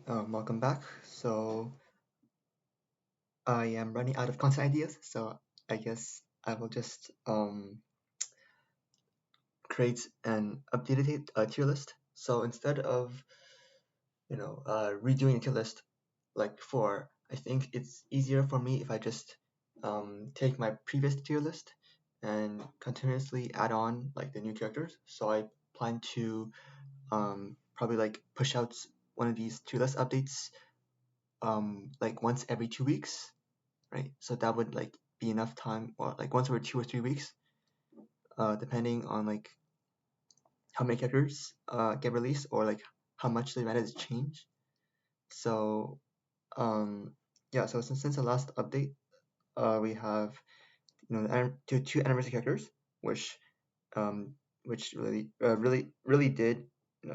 Welcome back. So I am running out of content ideas, so I guess I will just create an updated tier list. So instead of redoing a tier list like before, I think it's easier for me if I just take my previous tier list and continuously add on like the new characters. So I plan to probably like push out one of these tier list updates like once every 2 weeks, right? So that would like be enough time, or like once every 2 or 3 weeks, depending on like how many characters get released or like how much the meta has changed. So yeah, so since the last update, we have two anniversary characters, which um, really did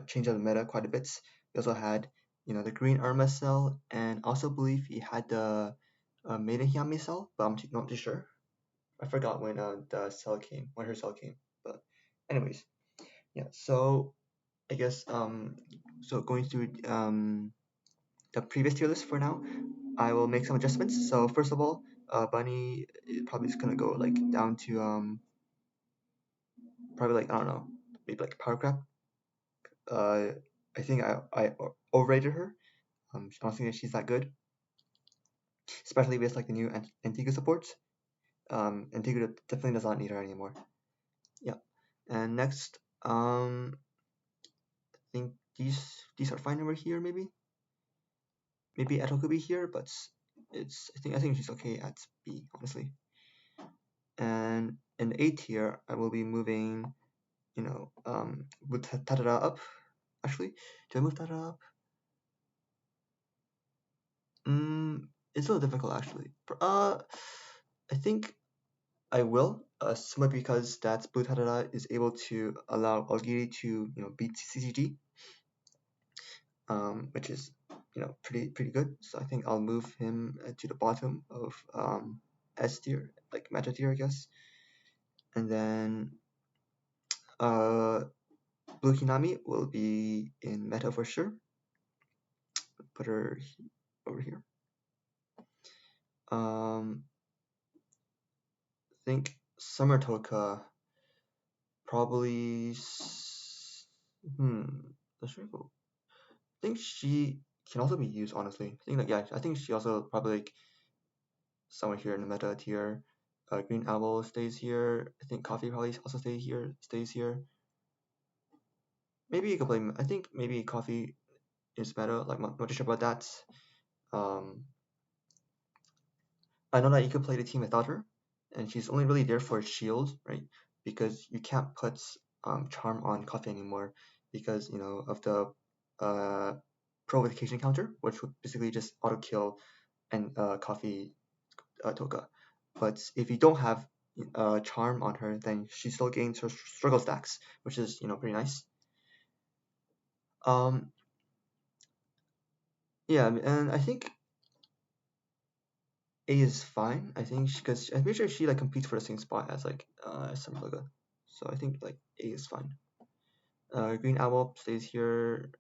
change up the meta quite a bit. We also had the green Arma cell, and also believe he had the Maiden Hyami cell, but I'm not too sure. I forgot when when her cell came. But anyways, yeah. So I guess so going through the previous tier list for now, I will make some adjustments. So first of all, Bunny probably is gonna go like down to probably like I don't know, maybe like power crap. Uh, I think I overrated her. I don't think she's that good, especially with like the new Antigua supports. Antigua definitely does not need her anymore. Yeah. And next, I think these are fine over here. Maybe Eto could be here, but I think she's okay at B, honestly. And in the A tier, I will be moving with Tadara up. Actually, do I move Tadara up? It's a little difficult actually. I think I will. Simply because that Blue Tadara is able to allow aogiri to beat CCG, which is pretty good. So I think I'll move him to the bottom of S tier, like meta tier, I guess. And then uh, Blue Hinami will be in meta for sure. Put her over here. I think Summer Toka probably. Let's go. I think she can also be used honestly. I think she also probably like somewhere here in the meta tier. Green Owl stays here. I think Coffee probably also stays here. Maybe you could play. I think maybe Coffee is better. Like, I'm not too sure about that. Um, I know that you could play the team without her, and she's only really there for shield, right? Because you can't put charm on Coffee anymore because of the provocation counter, which would basically just auto kill and Coffee Toka. But if you don't have charm on her, then she still gains her struggle stacks, which is pretty nice. Um, yeah, and I think A is fine. I think because I'm pretty sure she like competes for the same spot as like Samloga, so I think like A is fine. Green Owl stays here.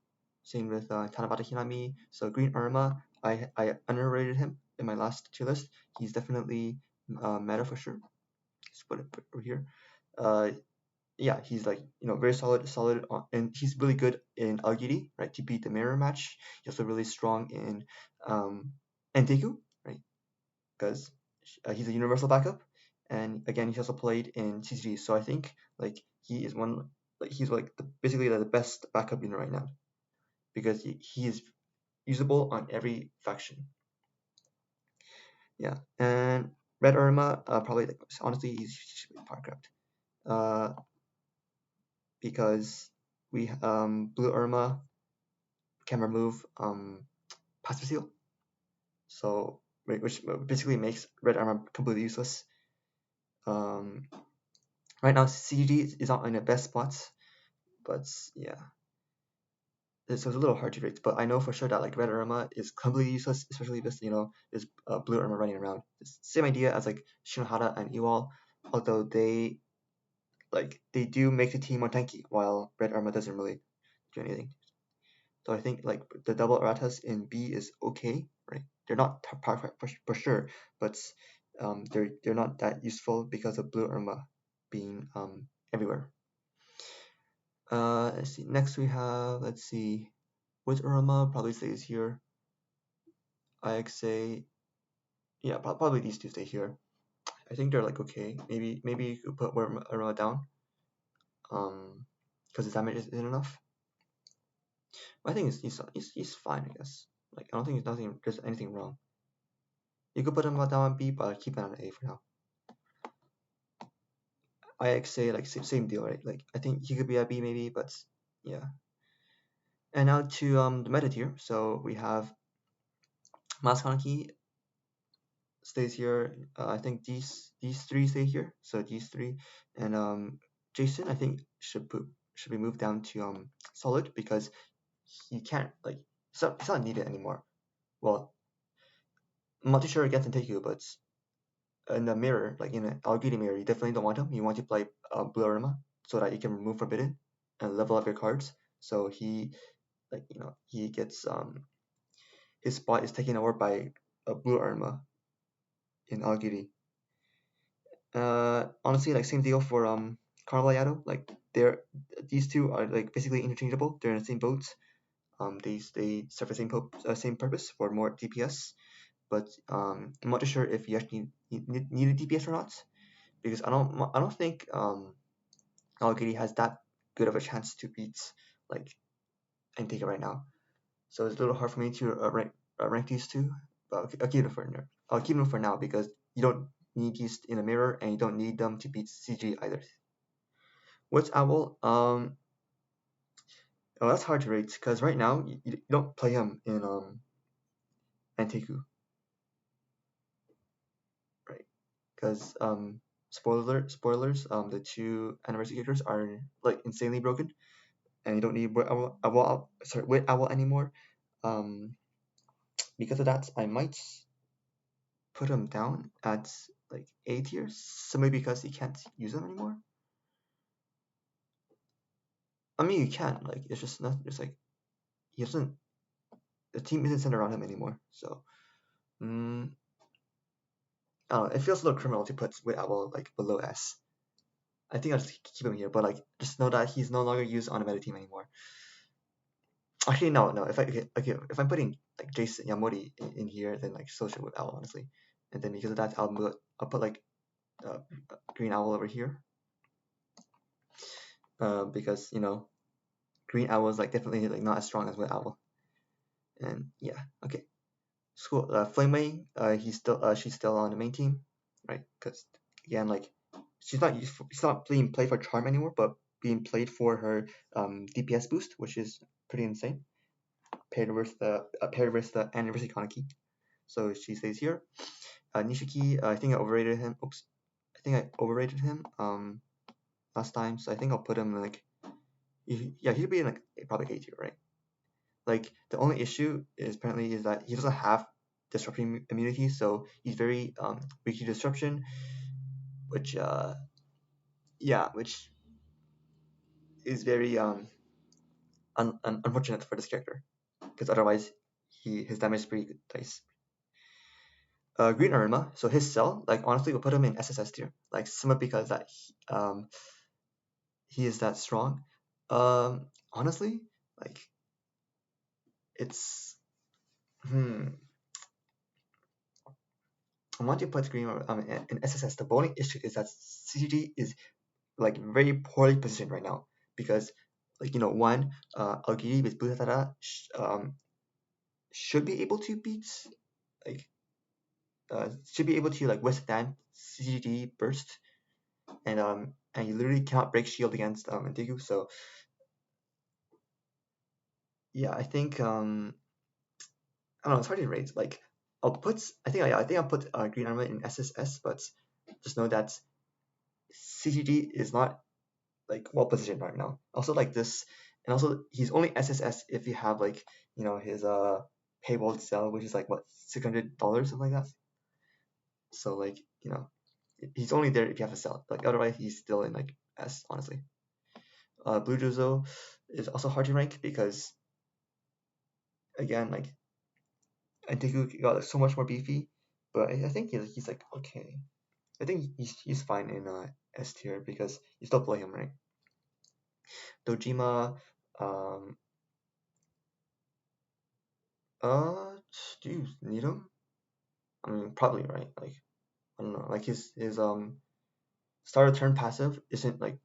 Same with Tanabata Hinami. So Green Arma, I underrated him in my last tier list. He's definitely meta for sure. Just put it over here. Uh, yeah, he's like very solid, and he's really good in aogiri, right? To beat the mirror match. He's also really strong in Enteku, right? Because he's a universal backup, and again he's also played in CCG. So I think like he is he's like basically the best backup unit right now because he is usable on every faction. Yeah, and Red Irma probably like honestly he's power craft. Because we Blue Irma can remove passive seal, so which basically makes Red Irma completely useless. Um, right now CG is not in the best spots, but yeah, it's a little hard to predict. But I know for sure that like Red Irma is completely useless, especially this this Blue Irma running around. It's the same idea as like Shinohara and Ewall, although they do make the team more tanky, while Red Irma doesn't really do anything. So I think like the double erratas in B is okay, right? They're not perfect for sure, but they're not that useful because of blue Irma being everywhere. Let's see. Next we have, let's see, with Irma probably stays here. IXA, yeah, probably these two stay here. I think they're like okay. Maybe you could put Irma down, because his damage isn't enough. But I think he's fine, I guess. Like I don't think there's anything wrong. You could put him down on B, but keep it on A for now. IXA, like same deal, right? Like I think he could be at B maybe, but yeah. And now to the meta tier. So we have Maskanaki stays here. I think these three stay here. So these three, and Jason I think should be moved down to solid because he can't like it's not needed anymore. Well, I'm not too sure against Nteku, but in the mirror, like in an aogiri mirror, you definitely don't want him. You want to play Blue Irma so that you can remove Forbidden and level up your cards. So he, like he gets his spot is taken over by a Blue Irma in aogiri. Honestly, like same deal for Carnival Yado. Like these two are like basically interchangeable. They're in the same boats. They serve the same purpose for more DPS. But I'm not too sure if you actually need a DPS or not, because I don't think Aogiri has that good of a chance to beat like Antega right now. So it's a little hard for me to rank these two, but I'll keep them for now. I'll keep them for now because you don't need these in a mirror and you don't need them to beat CG either. What's Owl? Oh, that's hard to rate because right now you don't play him in Anteku, right? Because spoilers, the two anniversary characters are like insanely broken, and you don't need Wit Owl anymore. Um, because of that, I might put him down at like A tier, simply because you can't use them anymore. I mean, you can, like, it's just not, it's like, he doesn't, the team isn't centered around him anymore, so, I don't know, it feels a little criminal to put Wit Owl, like, below S. I think I'll just keep him here, but, like, just know that he's no longer used on a meta team anymore. Actually, no, okay, if I'm putting, like, Jason Yamori in here, then, like, so should Wit Owl, honestly. And then because of that, I'll put like, Green Owl over here. Because, Green Owl is, like, definitely, like, not as strong as Wit Owl. And, yeah, okay. School Flame Wing, she's still on the main team, right? Because again, like she's not being played for charm anymore, but being played for her DPS boost, which is pretty insane. Paired with the anniversary Kaneki, so she stays here. Nishiki, I think I overrated him. Oops, I think I overrated him last time, so I think I'll put him like he'd be in like probably A tier, right? Like the only issue is apparently is that he doesn't have disruption immunity, so he's very weak to disruption, which which is very unfortunate for this character, because otherwise his damage is pretty nice. Green Irma, so his cell, like honestly, we'll put him in SSS tier, like simply because that he is that strong. Honestly, like it's I want to put Green in SSS. The only issue is that CGD is like very poorly positioned right now, because like one Aogiri with Butatara should be able to beat like should be able to like withstand CGD burst, and you literally cannot break shield against Indigu. So yeah, I think I don't know, it's hard to rate. Like I think I'll put Green Armor in SSS, but just know that CGD is not like well positioned right now. Also like this, and also he's only SSS if you have like his paywall sell, which is like what $600 something like that. So like he's only there if you have a sell. Like otherwise he's still in like S, honestly. Blue Juzo is also hard to rank because again, like Antiku got like, so much more beefy, but I think he's like okay. I think he's fine in S tier because you still play him, right? Dojima, um, do you need him? I mean, probably, right? Like, I don't know. Like his start of turn passive isn't like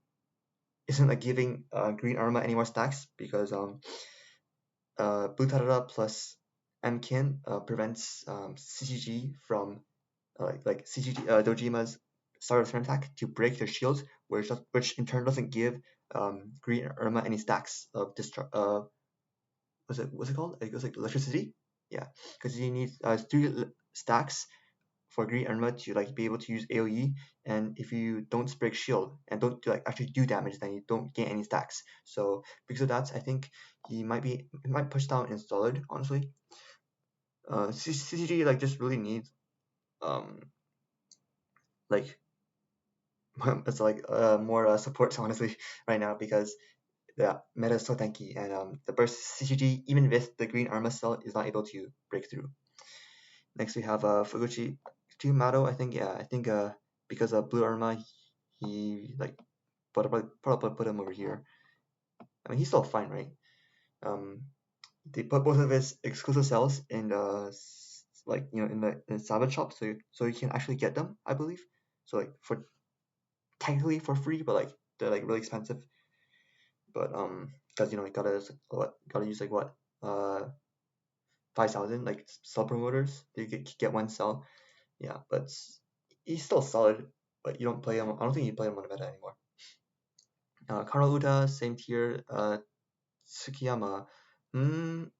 giving Green Arma any more stacks because Blue Tarara plus Mkin prevents CGG from like CGG Dojima's start of turn attack to break their shields, which in turn doesn't give Green Irma any stacks of what's it called? It goes like electricity. Yeah, because you need three stacks for Green Irma to like be able to use AoE, and if you don't break shield and don't like actually do damage, then you don't gain any stacks. So because of that, I think it might push down in solid, honestly. CCG like just really needs um like it's like more support honestly right now because the meta is so tanky and the burst CCG even with the green armor cell is not able to break through. Next we have Fuguchi to Mado. I think because of blue armor he like probably put him over here. I mean he's still fine, right? Um, they put both of his exclusive cells in the like in the salvage shop so you can actually get them, I believe. So like for technically for free, but like they're like really expensive. But because you gotta use like what 5,000 like cell promoters to get one cell. Yeah, but he's still solid. But you don't play him. I don't think you play him on the meta anymore. Karo Uda, same tier. Tsukiyama. Mm,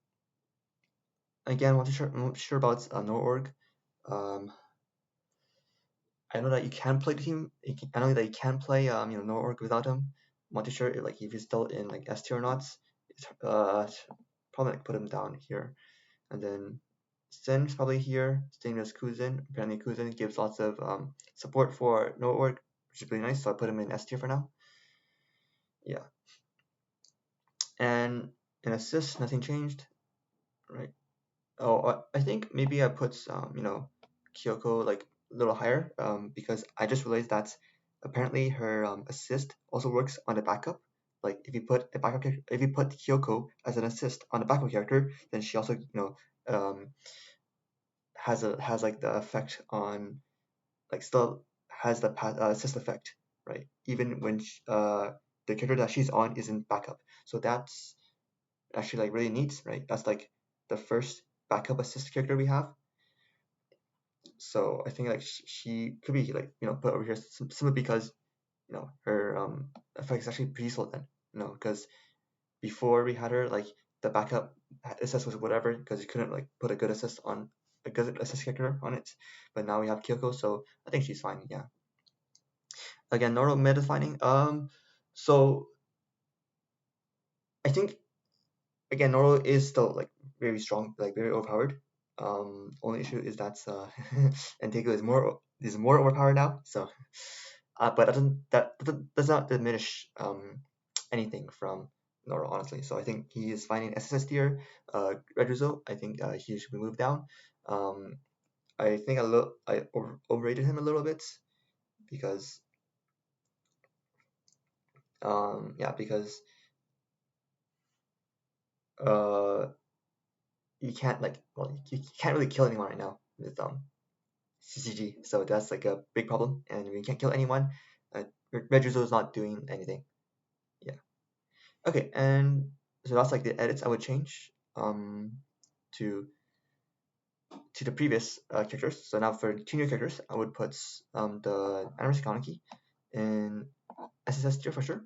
again, I'm not sure about no org. Um, I know that you can play the team. I know that you can play no org without him. I'm not too sure if he's still in like S tier or not. It's, probably like put him down here. And then Sen's probably here, same as Kuzin. Apparently Kuzin gives lots of support for no org, which is really nice, so I put him in S tier for now. Yeah. And in assist, nothing changed, right? Oh, I think maybe I put Kyoko like a little higher because I just realized that apparently her assist also works on the backup. Like if you put Kyoko as an assist on the backup character, then she also um, has like the effect on like still has the assist effect, right? Even when the character that she's on isn't backup. So that's actually like really neat, right? That's like the first backup assist character we have. So I think like she could be like put over here simply because her effect is actually pretty slow then. Because before we had her like the backup assist was whatever because you couldn't like put a good assist on a good assist character on it. But now we have Kyoko, so I think she's fine. Yeah. Again, Noro meta defining. So I think again Noro is still like very strong, like very overpowered. Only issue is that Antego is more overpowered now. So, but that does not diminish anything from Noro honestly. So I think he is fine in SSS tier. Redrizo, I think he should be moved down. Um, I think I overrated him a little bit because yeah because uh you can't like you can't really kill anyone right now with CCG, so that's like a big problem. And when you can't kill anyone, Regizo is not doing anything. Yeah. Okay, and so that's like the edits I would change to the previous characters. So now for two new characters, I would put the Animus Kaneki in SSS tier for sure,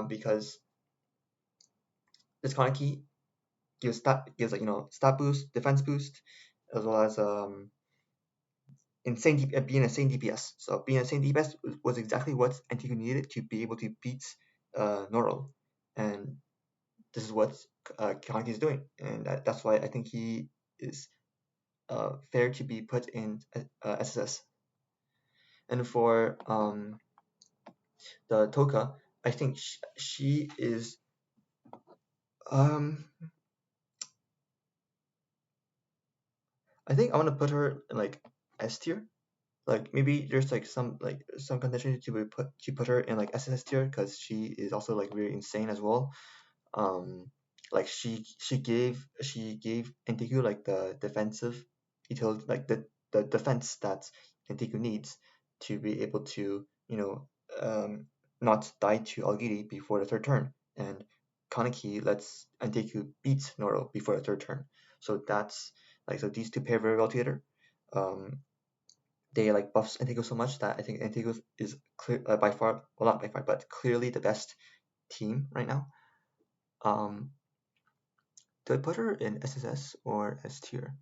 because this Kaneki gives like stat boost, defense boost, as well as being insane DPS. So being insane DPS was exactly what Antigo needed to be able to beat Noro, and this is what Kaneki is doing, and that's why I think he is fair to be put in SSS. And for the Toka, I think she is um I think I want to put her in like S tier. Like maybe there's like some contention to put her in like SS tier because she is also like really insane as well. Like she gave Antiku like the defensive utility, like the defense that Antiku needs to be able to not die to aogiri before the third turn, and Kaneki lets Antiku beat Noro before the third turn. So that's like, so these two pair very well together. Um, they like buffs Antigo so much that I think Antigo is clear, by far, well, not by far, but clearly the best team right now. Um, do I put her in SSS or S tier?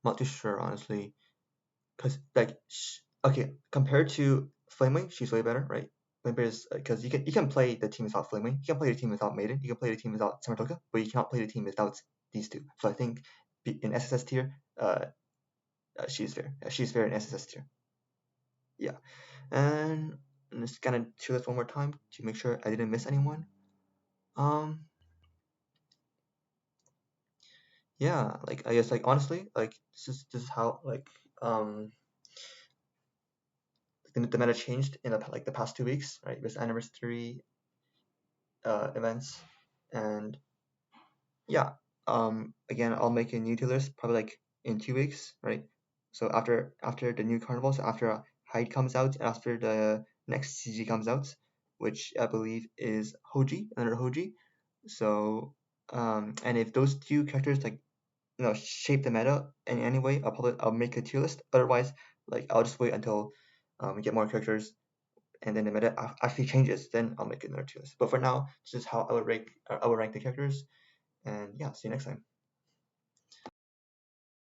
Not too sure, honestly, because like okay, compared to Flamewing, she's way better, right? Flamewing is because you can play the team without Flamewing, you can play the team without Maiden, you can play the team without Samartoka, but you cannot play the team without these two. So I think in SSS tier, she's fair. Yeah, she's fair in SSS tier. Yeah. And I'm just gonna show this one more time to make sure I didn't miss anyone. Um, yeah, like I guess like honestly, like this is how like the meta changed in the past 2 weeks, right? With anniversary events, and yeah, again I'll make a new tier list probably like in 2 weeks, right? So after the new carnival, so after Hyde comes out, after the next CG comes out, which I believe is Hoji, another Hoji. So and if those two characters like shape the meta in any way, I'll make a tier list. Otherwise, like I'll just wait until we get more characters and then the meta actually changes. Then I'll make another tier list. But for now, this is how I would rank the characters. And yeah, see you next time.